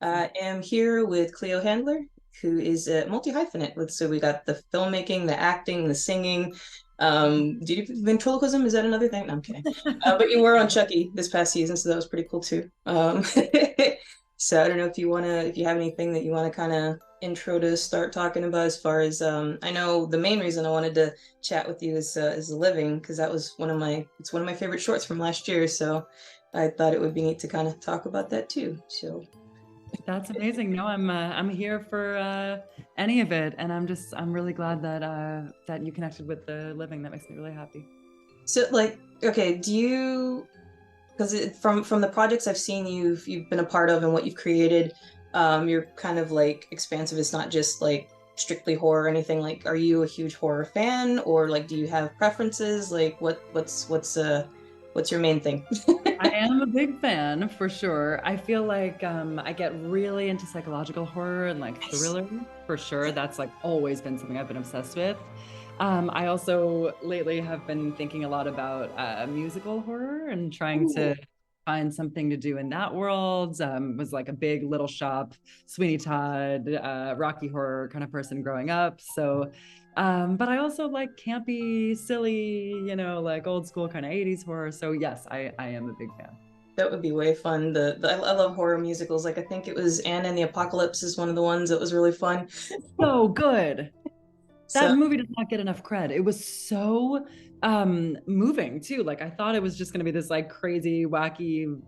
I am here with Cleo Handler, who is a multi-hyphenate with, so we got the filmmaking, the acting, the singing. Did you ventriloquism? Is that another thing? No, I'm kidding. But you were on Chucky this past season, so that was pretty cool too. So I don't know if if you have anything that you want to kind of intro to start talking about as far as I know the main reason I wanted to chat with you is the living because that was it's one of my favorite shorts from last year. So I thought it would be neat to kind of talk about that too. So That's amazing. No, I'm here for any of it, and I'm really glad that that you connected with the living. That makes me really happy. So like, okay, do you because from the projects I've seen you've been a part of and what you've created, you're kind of like expansive. It's not just like strictly horror or anything. Like, are you a huge horror fan or like do you have preferences? Like what's your main thing? I am a big fan for sure. I feel like I get really into psychological horror and like Nice. thriller for sure. That's like always been something I've been obsessed with. I also lately have been thinking a lot about musical horror and trying Ooh. to find something to do in that world. Was like a big Little Shop, Sweeney Todd, Rocky Horror kind of person growing up. So but I also like campy, silly, like old school kind of 80s horror. So yes, I am a big fan. That would be way fun. I love horror musicals. Like I think it was Anne and the Apocalypse is one of the ones that was really fun. So good. That So movie does not get enough cred. It was so moving too. Like I thought it was just gonna be this like crazy, wacky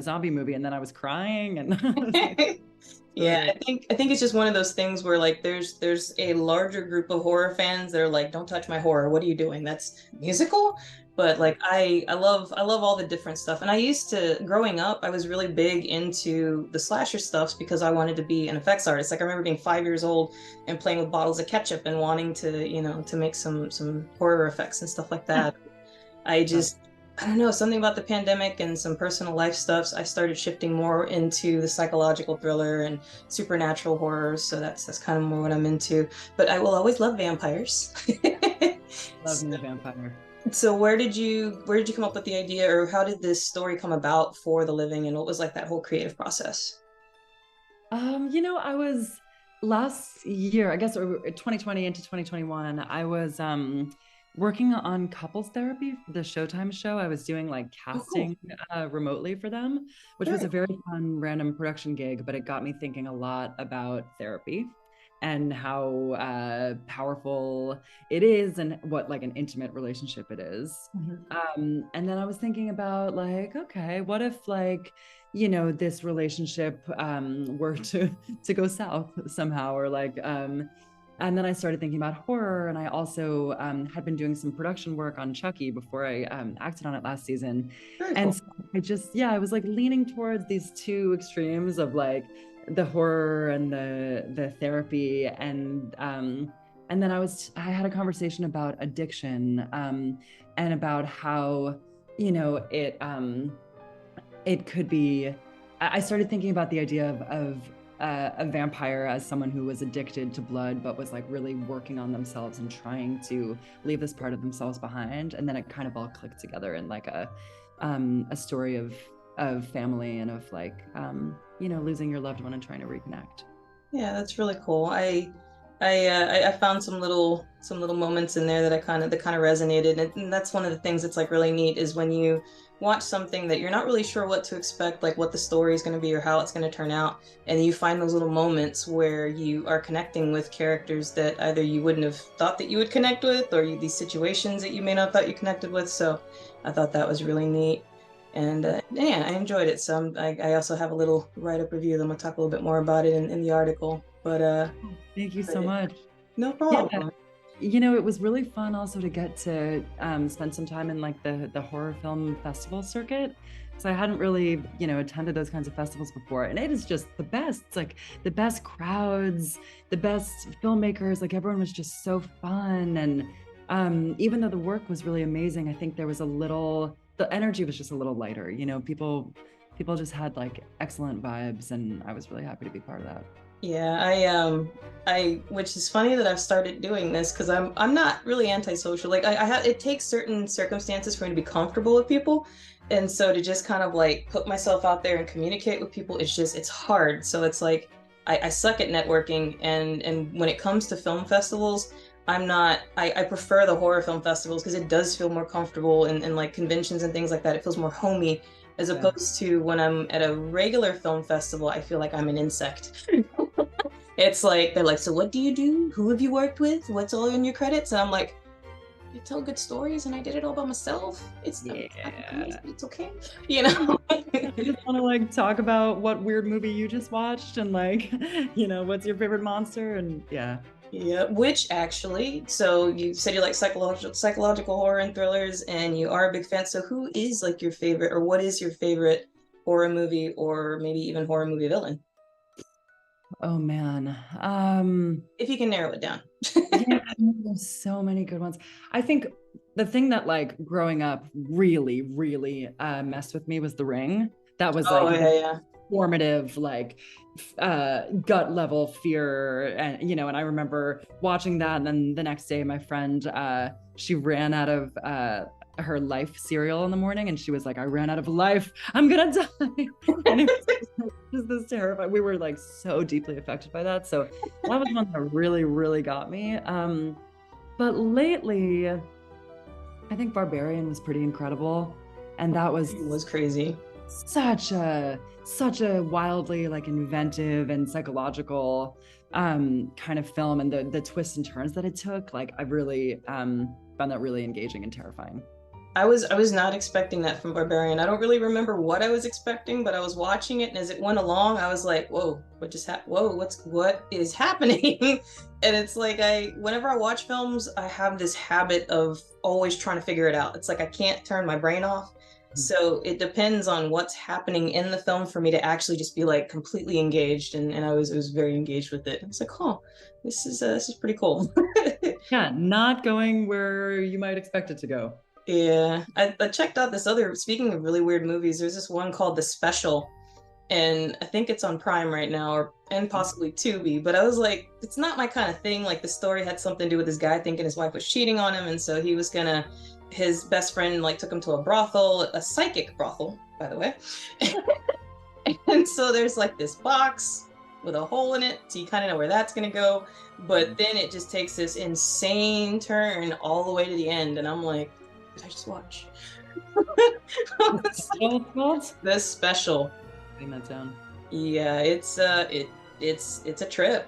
zombie movie, and then I was crying and I was like, so yeah, great. I think it's just one of those things where like there's a larger group of horror fans that are like, don't touch my horror. What are you doing? That's musical. But like I love all the different stuff. And I used to growing up, I was really big into the slasher stuffs because I wanted to be an effects artist. Like I remember being 5 years old and playing with bottles of ketchup and wanting to, to make some horror effects and stuff like that. I That- just, I don't know, something about the pandemic and some personal life stuffs. I started shifting more into the psychological thriller and supernatural horror. So that's kind of more what I'm into. But I will always love vampires. Love me a vampire. So where did you come up with the idea or how did this story come about for The Living and what was like that whole creative process? I was last year, I guess, or 2020 into 2021, I was working on couples therapy for the Showtime show. I was doing like Oh, cool. casting remotely for them, which was Very a very fun random production gig, but it got me thinking a lot about therapy and how powerful it is and what like an intimate relationship it is. cool. And then I was thinking about like, okay, what if like this relationship were to go south somehow or like and then I started thinking about horror and I also had been doing some production work on Chucky before I acted on it last season. Very And cool. so I was like leaning towards these two extremes of like the horror and the therapy and then I had a conversation about addiction and about how it could be. I started thinking about the idea of a vampire as someone who was addicted to blood, but was like really working on themselves and trying to leave this part of themselves behind. And then it kind of all clicked together in like a story of family and of like losing your loved one and trying to reconnect. Yeah, that's really cool. I found some little moments in there that kind of resonated, and that's one of the things that's like really neat is when you watch something that you're not really sure what to expect, like what the story is going to be or how it's going to turn out, and you find those little moments where you are connecting with characters that either you wouldn't have thought that you would connect with, or these situations that you may not thought you connected with. So I thought that was really neat. And yeah, I enjoyed it. So I also have a little write-up review. I'm gonna talk a little bit more about it in the article. Thank you But so much. no Yeah, problem. it was really fun also to get to spend some time in like the horror film festival circuit. So I hadn't really, attended those kinds of festivals before. And it is just the best. It's like the best crowds, the best filmmakers, like everyone was just so fun. And even though the work was really amazing, I think there was the energy was just a little lighter. People people just had like excellent vibes, and I was really happy to be part of that. Yeah, which is funny that I've started doing this because I'm not really antisocial. Like I have, it takes certain circumstances for me to be comfortable with people, and so to just kind of like put myself out there and communicate with people, it's hard. So it's like I suck at networking, and when it comes to film festivals, I'm not. I prefer the horror film festivals because it does feel more comfortable, and like conventions and things like that, it feels more homey as Yeah. opposed to when I'm at a regular film festival, I feel like I'm an insect. It's like they're like, so what do you do? Who have you worked with? What's all in your credits? And I'm like, you tell good stories, and I did it all by myself. I'm Yeah. amazed, but it's okay, you know. I just want to like talk about what weird movie you just watched and like, what's your favorite monster? And yeah. Yeah, which actually, so you said you like psychological horror and thrillers, and you are a big fan. So who is like your favorite, or what is your favorite horror movie, or maybe even horror movie villain, Oh man. if you can narrow it down? Yeah, there's so many good ones. I think the thing that like growing up really, really messed with me was The Ring. That was Oh like yeah, yeah. formative, like gut level fear. And, and I remember watching that. And then the next day, my friend, she ran out of her life cereal in the morning. And she was like, I ran out of life. I'm going to die. And it was just this terrifying. We were like so deeply affected by that. So that was one that really, really got me. But lately, I think Barbarian was pretty incredible. And that was It was crazy. such a wildly like inventive and psychological kind of film, and the twists and turns that it took, like I really found that really engaging and terrifying. I was not expecting that from Barbarian. I don't really remember what I was expecting, but I was watching it, and as it went along, I was like, "Whoa, what just happened? Whoa, what is happening?" And it's like whenever I watch films, I have this habit of always trying to figure it out. It's like I can't turn my brain off. So it depends on what's happening in the film for me to actually just be like completely engaged, and I was very engaged with it. I was like, "Oh, this is pretty cool." Yeah, not going where you might expect it to go. Yeah, I checked out this other, speaking of really weird movies, there's this one called The Special, and I think it's on Prime right now, or and possibly Tubi, but I was like, it's not my kind of thing. Like the story had something to do with this guy thinking his wife was cheating on him, and so he was gonna, his best friend like took him to a brothel, a psychic brothel, by the way. And so there's like this box with a hole in it, so you kind of know where that's gonna go. But then it just takes this insane turn all the way to the end, and I'm like, did I just watch? The Special. Putting that down. Yeah, it's a trip.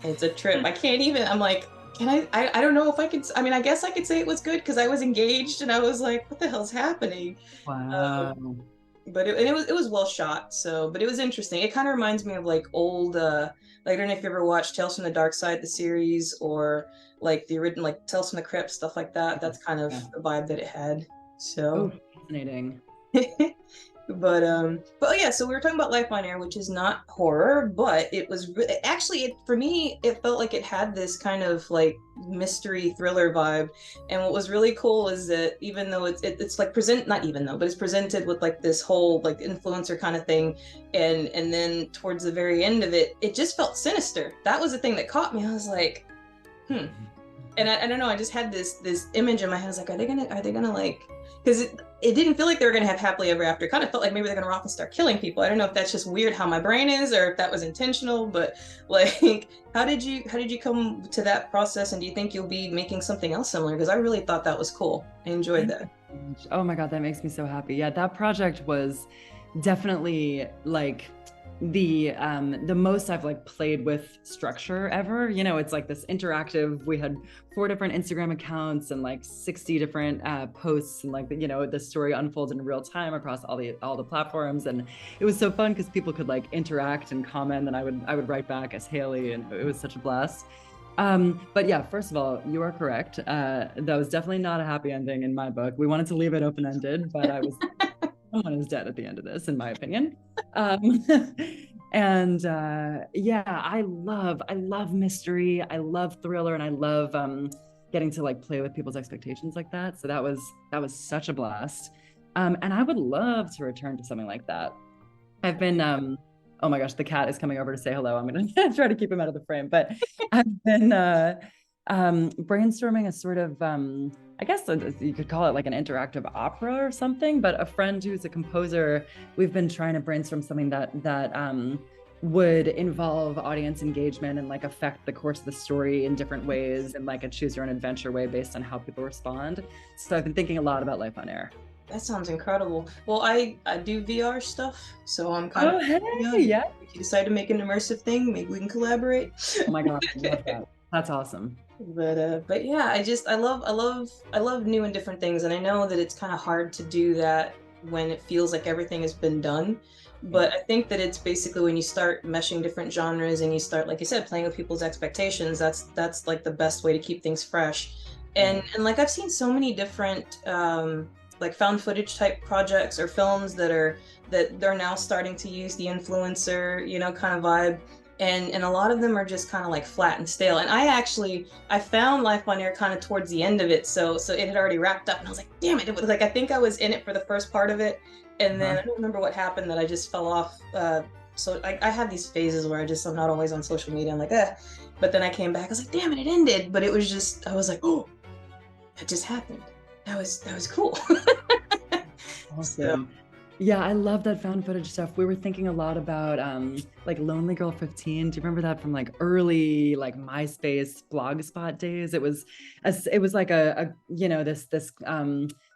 It's a trip. I can't even. I'm like, can I don't know if I could. I mean, I guess I could say it was good because I was engaged and I was like, what the hell's happening? Wow. But it was well shot. So, but it was interesting. It kind of reminds me of like old. Like, I don't know if you ever watched Tales from the Dark Side, the series, or like the original, like Tales from the Crypt, stuff like that. That's kind of Yeah. the vibe that it had. Oh, So. fascinating. But oh yeah, so we were talking about Life on Air, which is not horror, but it was actually, it for me it felt like it had this kind of like mystery thriller vibe. And what was really cool is that even though it's like present, not even though, but it's presented with like this whole like influencer kind of thing, and then towards the very end of it, it just felt sinister. That was the thing that caught me. I was like, hmm. And I don't know, I just had this image in my head. I was like, are they gonna like, because it didn't feel like they were gonna have happily ever after. It kind of felt like maybe they're gonna rock and start killing people. I don't know if that's just weird how my brain is, or if that was intentional, but like, how did you come to that process, and do you think you'll be making something else similar? Because I really thought that was cool. I enjoyed that. Oh my God, that makes me so happy. Yeah, that project was definitely like the most I've like played with structure ever. It's like this interactive. We had 4 different Instagram accounts and like 60 different posts, and like the story unfolds in real time across all the platforms, and it was so fun because people could like interact and comment, and I would write back as Haley, and it was such a blast. But yeah, first of all, you are correct. That was definitely not a happy ending in my book. We wanted to leave it open-ended, but someone is dead at the end of this, in my opinion. Um, and yeah, I love mystery, I love thriller, and I love getting to like play with people's expectations like that. So that was such a blast. And I would love to return to something like that. I've been oh my gosh, the cat is coming over to say hello. I'm gonna try to keep him out of the frame. But I've been brainstorming a sort of I guess you could call it like an interactive opera or something, but a friend who's a composer, we've been trying to brainstorm something that would involve audience engagement and like affect the course of the story in different ways and like a choose your own adventure way based on how people respond. So I've been thinking a lot about life on air. That sounds incredible. Well, I do VR stuff, so I'm kind of, Oh, hey, you know, yeah. if you decide to make an immersive thing, maybe we can collaborate. Oh my God, I love that. That's awesome. But yeah, I love new and different things, and I know that it's kind of hard to do that when it feels like everything has been done. Yeah. But I think that it's basically when you start meshing different genres and you start, like you said, playing with people's expectations, that's like the best way to keep things fresh. And like I've seen so many different like found footage type projects or films that they're now starting to use the influencer, kind of vibe. And a lot of them are just kind of like flat and stale. And I found Life on Air kind of towards the end of it, so it had already wrapped up, and I was like, damn it! It was like I think I was in it for the first part of it, and then I don't remember what happened that I just fell off. So I have these phases where I'm not always on social media. I'm like, but then I came back. I was like, damn it, it ended. But it was just I was like, oh, that just happened. That was cool. So Awesome. Yeah, I love that found footage stuff. We were thinking a lot about like Lonely Girl 15. Do you remember that from like early like MySpace blogspot days? It was like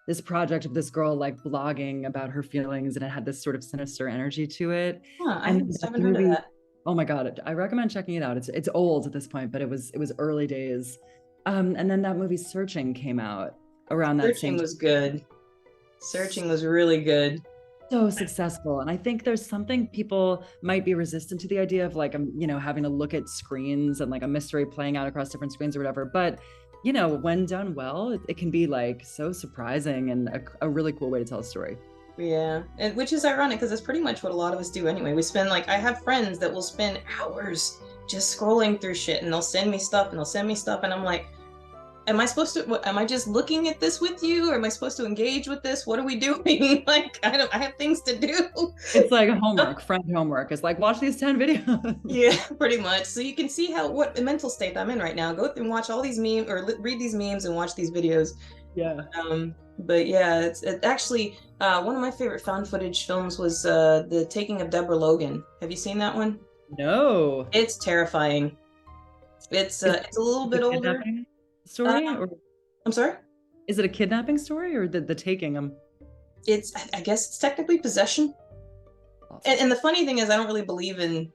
this project of this girl like blogging about her feelings, and it had this sort of sinister energy to it. I And just that haven't heard of movie, that. oh my God, I recommend checking it out. It's old at this point, but it was early days. And then that movie Searching came out around that Searching same was good. Searching was really good. so successful. And I think there's something people might be resistant to the idea of like, having to look at screens and like a mystery playing out across different screens or whatever. But, when done well, it can be like so surprising and a really cool way to tell a story. Yeah, and which is ironic because it's pretty much what a lot of us do anyway. We spend like I have friends that will spend hours just scrolling through shit, and they'll send me stuff and they'll send me stuff, and I'm like, am I supposed to? Am I just looking at this with you, or am I supposed to engage with this? What are we doing? Like, I have things to do. It's like homework, friend homework. It's like, watch these 10 videos. Yeah, pretty much. So you can see what mental state I'm in right now. Go through and watch all these memes or read these memes and watch these videos. Yeah. But yeah, it actually one of my favorite found footage films was The Taking of Deborah Logan. Have you seen that one? No. It's terrifying. It's a little Is it bit a older. kidnapping story, or I'm sorry. is it a kidnapping story, or the taking? I guess it's technically possession. Awesome. And the funny thing is, I don't really believe in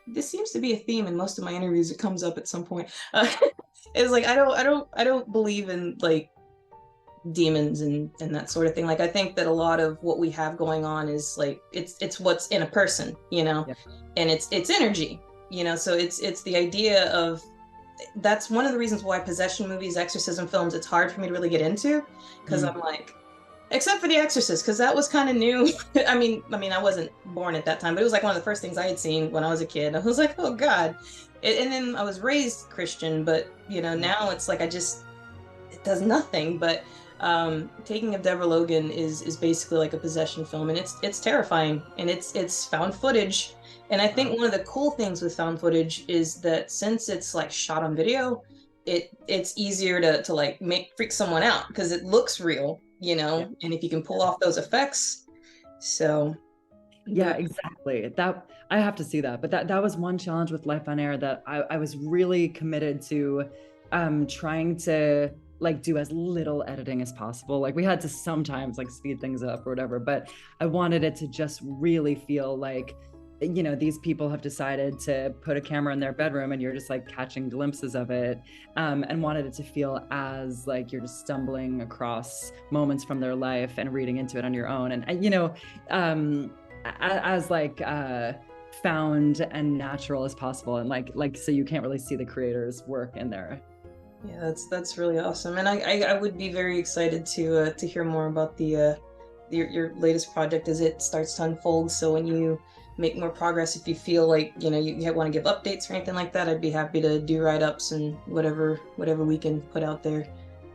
this seems to be a theme in most of my interviews. It comes up at some point. It's like I don't believe in like demons and that sort of thing. Like I think that a lot of what we have going on is like it's what's in a person, Yeah. and it's energy, so it's the idea of that's one of the reasons why possession movies, exorcism films, it's hard for me to really get into, because I'm like, except for The Exorcist, because that was kind of new. I wasn't born at that time, but it was like one of the first things I had seen when I was a kid. I was like, oh God. And then I was raised Christian, but now it's like it does nothing. But Taking of Deborah Logan is basically like a possession film, and it's terrifying, and it's found footage. And I think one of the cool things with found footage is that since it's like shot on video, it's easier to like freak someone out because it looks real, Yeah. and if you can pull off those effects. So Yeah, but exactly. That I have to see that. But that was one challenge with Life on Air that I was really committed to trying to like do as little editing as possible. Like we had to sometimes like speed things up or whatever, but I wanted it to just really feel like these people have decided to put a camera in their bedroom and you're just like catching glimpses of it, and wanted it to feel as like you're just stumbling across moments from their life and reading into it on your own, and as like found and natural as possible, and like so you can't really see the creator's work in there. yeah, that's really awesome, and I would be very excited to hear more about the your latest project as it starts to unfold. So when you make more progress, if you feel like you want to give updates or anything like that, I'd be happy to do write-ups and whatever we can put out there.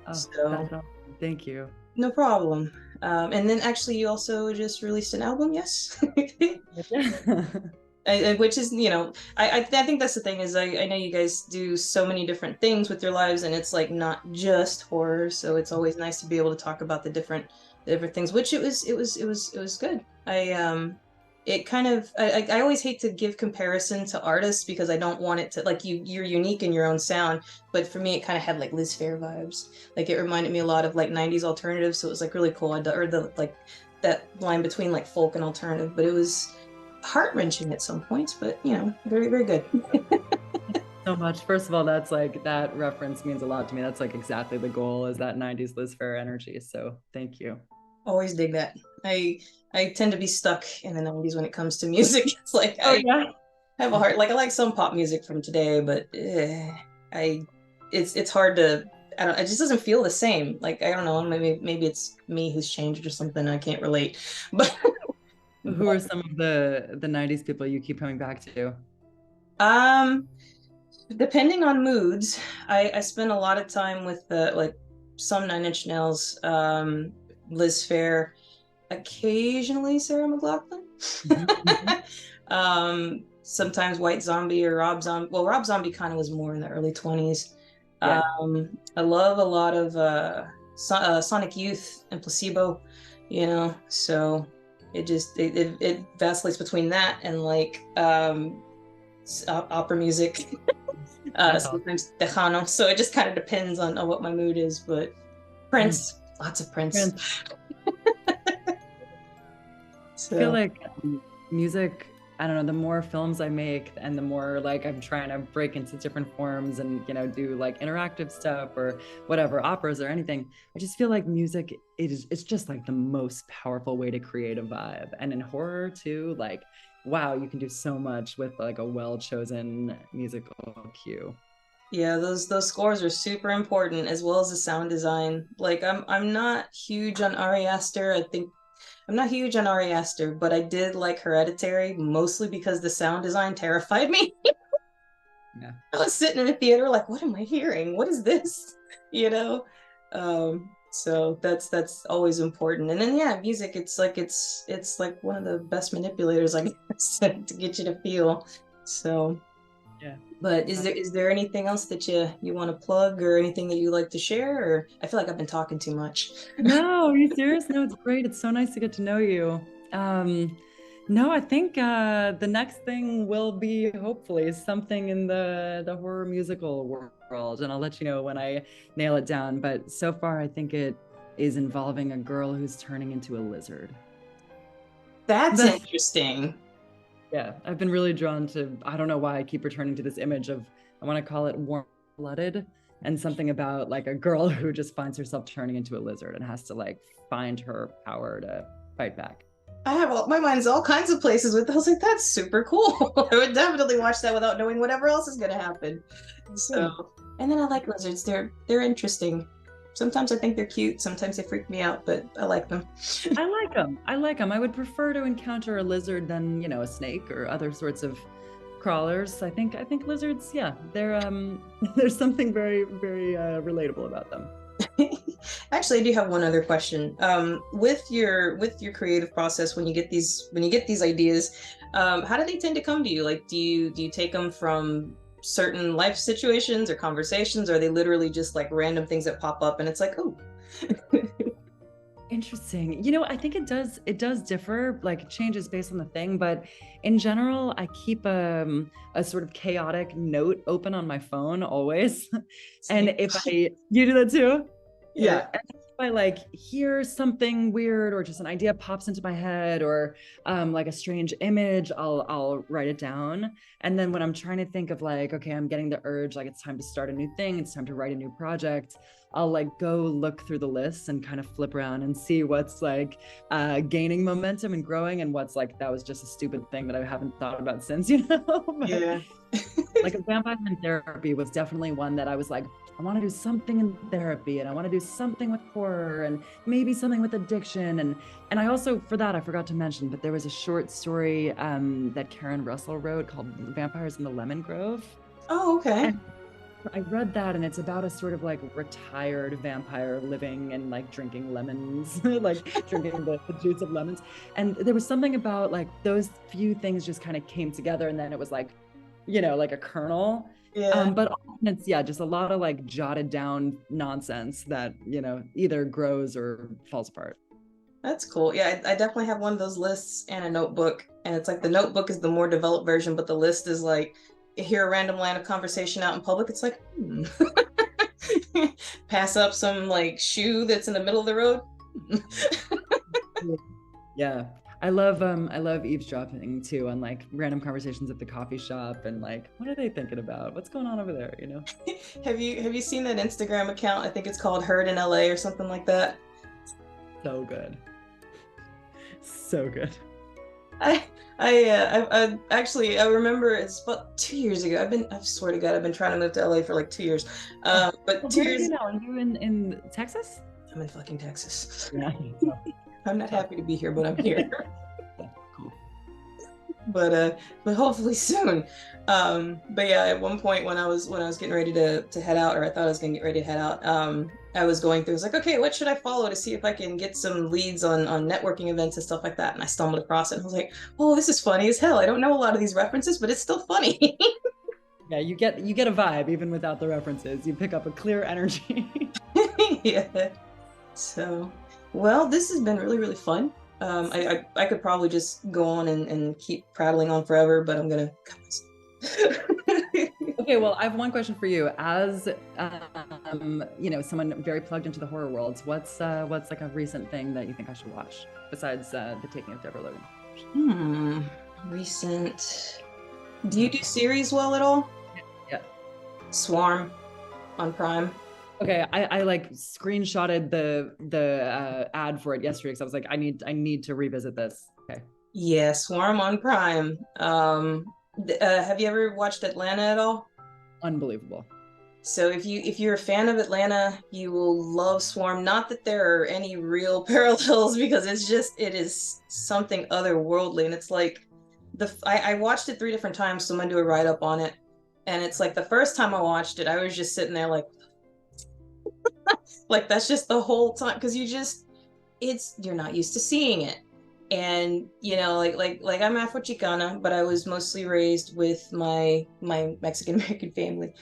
Oh, So that's awesome. Thank you. no problem. And then actually, you also just released an album, yes? Which is, I think that's the thing is I know you guys do so many different things with your lives, and it's like not just horror. So it's always nice to be able to talk about the different things. Which it was good. It kind of I always hate to give comparison to artists because I don't want it to like you're unique in your own sound. But for me, it kind of had like Liz Phair vibes. Like it reminded me a lot of like '90s alternative. So it was like really cool. Or the like that line between like folk and alternative, but it was heart-wrenching at some points, but very, very good. So much. First of all, that's like that reference means a lot to me. That's like exactly the goal is that 90s Liz Phair energy. So thank you. Always dig that. I tend to be stuck in the 90s when it comes to music. It's like Oh I yeah. have a heart like I like some pop music from today, but I it's hard to I don't it just doesn't feel the same. Like I don't know, maybe it's me who's changed or something. I can't relate. But Who are some of the 90s people you keep coming back to? um depending on moods, I spend a lot of time with the like some Nine Inch Nails, Liz Phair, occasionally Sarah McLachlan. Mm-hmm. Sometimes White Zombie or Rob Zombie. Well, Rob Zombie kind of was more in the early 20s. Yeah. I love a lot of Sonic Youth and Placebo, so it vacillates between that and like opera music. That's awesome. Sometimes Tejano. So it just kind of depends on what my mood is. But Prince, lots of Prince. And I feel So like music, I don't know, the more films I make and the more like I'm trying to break into different forms and, do like interactive stuff or whatever, operas or anything. I just feel like music it's just like the most powerful way to create a vibe. And in horror too, like, wow, you can do so much with like a well-chosen musical cue. yeah, those scores are super important as well as the sound design. Like I'm not huge on Ari Aster. I think I'm not huge on Ari Aster, but I did like Hereditary mostly because the sound design terrified me. Yeah. I was sitting in the theater like, what am I hearing? What is this? You know? So that's always important. And then yeah, music, it's like one of the best manipulators, I guess, to get you to feel. So Yeah. but is there anything else that you want to plug or anything that you like to share? Or I feel like I've been talking too much. No, are you serious? No, it's great. It's so nice to get to know you. No, I think the next thing will be hopefully something in the horror musical world, and I'll let you know when I nail it down. But so far, I think it is involving a girl who's turning into a lizard. That's That's interesting. yeah, I've been really drawn to. I don't know why I keep returning to this image of I want to call it warm-blooded and something about like a girl who just finds herself turning into a lizard and has to like find her power to fight back. I have my mind's all kinds of places with. I was like, that's super cool. I would definitely watch that without knowing whatever else is gonna happen. So, Good. and then I like lizards. They're interesting. Sometimes I think they're cute. Sometimes they freak me out, but I like them. I like them. I like them. I would prefer to encounter a lizard than, a snake or other sorts of crawlers. I think lizards, yeah, they're there's something very, very relatable about them. Actually, I do have one other question. With your creative process, when you get these ideas, how do they tend to come to you? Like, do you take them from certain life situations or conversations, or are they literally just like random things that pop up and it's like, oh, Interesting. I think it does differ, like it changes based on the thing, but in general, I keep a sort of chaotic note open on my phone always. And if you do that too? yeah. Yeah. And if I like hear something weird or just an idea pops into my head or like a strange image, I'll write it down. And then when I'm trying to think of like, okay, I'm getting the urge, like it's time to start a new thing, it's time to write a new project, I'll like go look through the lists and kind of flip around and see what's like gaining momentum and growing and what's like, that was just a stupid thing that I haven't thought about since, But Yeah. like a vampire in therapy was definitely one that I was like, I want to do something in therapy and I want to do something with horror and maybe something with addiction. And I also, for that, I forgot to mention, but there was a short story that Karen Russell wrote called Vampires in the Lemon Grove. Oh, okay. And I read that, and it's about a sort of like retired vampire living and like drinking lemons, like drinking the juice of lemons. And there was something about like those few things just kind of came together, and then it was like, like a kernel. Yeah, But often it's, yeah, just a lot of like jotted down nonsense that, either grows or falls apart. that's cool. Yeah, I definitely have one of those lists and a notebook. And it's like the notebook is the more developed version, but the list is like you hear a random line of conversation out in public. It's like, pass up some like shoe that's in the middle of the road. Yeah. I love eavesdropping too on like random conversations at the coffee shop and like what are they thinking about? What's going on over there, Have you seen that Instagram account? I think it's called Heard in LA or something like that. So good. So good. I actually I remember it's about 2 years ago. I swear to God, I've been trying to move to LA for like 2 years. But Well, two where are you years now? Are you in Texas? I'm in fucking Texas. Yeah. I'm not happy to be here, but I'm here. Cool. But hopefully soon. But yeah, at one point when I was getting ready to head out, or I thought I was gonna get ready to head out, I was going through. I was like, okay, what should I follow to see if I can get some leads on networking events and stuff like that? And I stumbled across it, and I was like, oh, this is funny as hell. I don't know a lot of these references, but it's still funny. Yeah, you get a vibe even without the references. You pick up a clear energy. Yeah. So, well, this has been really, really fun. I could probably just go on and keep prattling on forever, but I'm gonna cut myself. Okay, well, I have one question for you. As someone very plugged into the horror world, what's like a recent thing that you think I should watch besides the Taking of Deborah Logan? Hmm. Recent. Do you do series well at all? Yeah. Swarm on Prime. Okay, I like screenshotted the ad for it yesterday because I was like, I need to revisit this. Okay. Yeah, Swarm on Prime. Have you ever watched Atlanta at all? Unbelievable. So if you're a fan of Atlanta, you will love Swarm. Not that there are any real parallels because it is something otherworldly, and it's like I watched it 3 different times. So I'm gonna do a write up on it, and it's like the first time I watched it, I was just sitting there like that's just the whole time because you're not used to seeing it. And like I'm Afro Chicana, but I was mostly raised with my Mexican American family,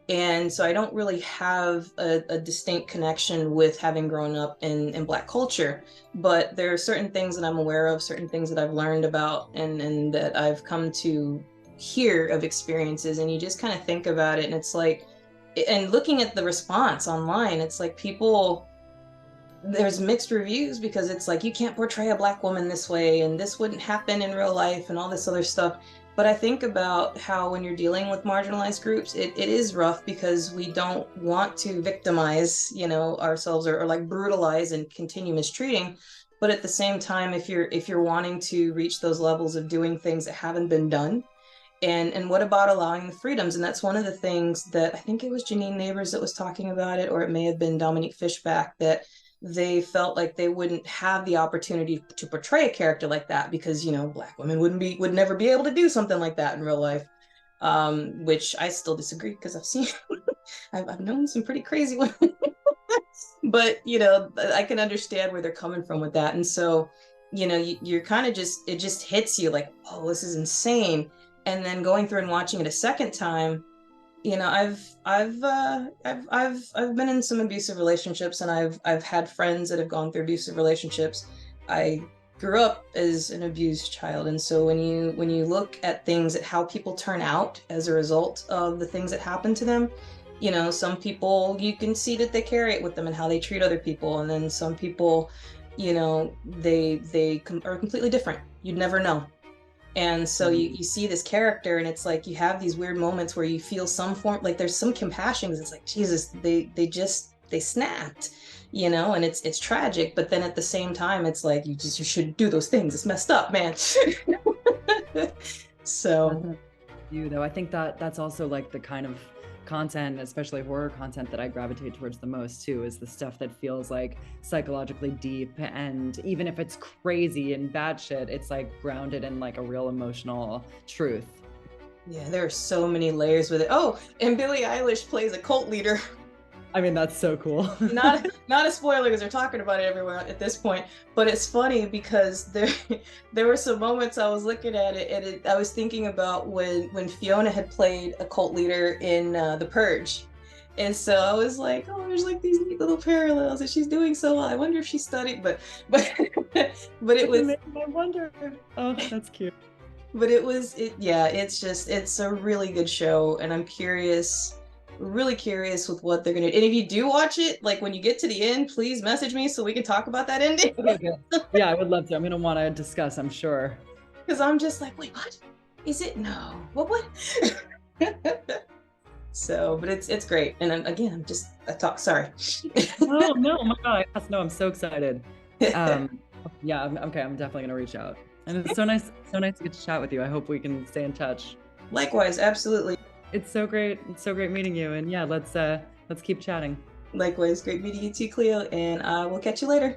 and so I don't really have a distinct connection with having grown up in Black culture. But there are certain things that I'm aware of, certain things that I've learned about, and that I've come to hear of experiences, and you just kind of think about it, and it's like, and looking at the response online, it's like people there's mixed reviews because it's like you can't portray a Black woman this way and this wouldn't happen in real life and all this other stuff. But I think about how when you're dealing with marginalized groups, it is rough because we don't want to victimize, ourselves, or like brutalize and continue mistreating. But at the same time, if you're wanting to reach those levels of doing things that haven't been done, and what about allowing the freedoms? And that's one of the things that I think it was Janine Neighbors that was talking about it, or it may have been Dominique Fishback, that they felt like they wouldn't have the opportunity to portray a character like that because Black women would never be able to do something like that in real life. Which I still disagree because I've seen I've known some pretty crazy women. But I can understand where they're coming from with that. And so you're kind of just, it just hits you like, oh, this is insane. And then going through and watching it a second time, I've been in some abusive relationships, and I've had friends that have gone through abusive relationships. I grew up as an abused child, and so when you look at things, at how people turn out as a result of the things that happen to them, some people, you can see that they carry it with them and how they treat other people, and then some people, are completely different. You'd never know. And so you see this character, and it's like you have these weird moments where you feel some form, like there's some compassion because it's like, Jesus, they snapped, and it's tragic. But then at the same time, it's like you should do those things. It's messed up, man. So You though, I think that that's also like the kind of content, especially horror content, that I gravitate towards the most too, is the stuff that feels like psychologically deep, and even if it's crazy and bad shit, it's like grounded in like a real emotional truth. Yeah, there are so many layers with it. Oh, and Billie Eilish plays a cult leader. I mean, that's so cool. Not a spoiler because they're talking about it everywhere at this point, but it's funny because there were some moments I was looking at it and I was thinking about when Fiona had played a cult leader in The Purge. And so I was like, oh, there's like these neat little parallels, and she's doing so well. I wonder if she studied, but but it It's was amazing. I wonder. Oh, that's cute. yeah, it's a really good show, and I'm curious, really curious with what they're gonna do. And if you do watch it, like when you get to the end, please message me so we can talk about that ending. Okay, good. Yeah, I would love to. I'm gonna want to discuss, I'm sure. Because I'm just like, wait, what? Is it? No. What? So, but it's great. And again, I talk. Sorry. Oh no, oh my God. No, I'm so excited. Um, yeah, okay, I'm definitely gonna reach out. And it's so nice to get to chat with you. I hope we can stay in touch. Likewise, absolutely. It's so great. It's so great meeting you. And yeah, let's keep chatting. Likewise, great meeting you too, Cleo, and we'll catch you later.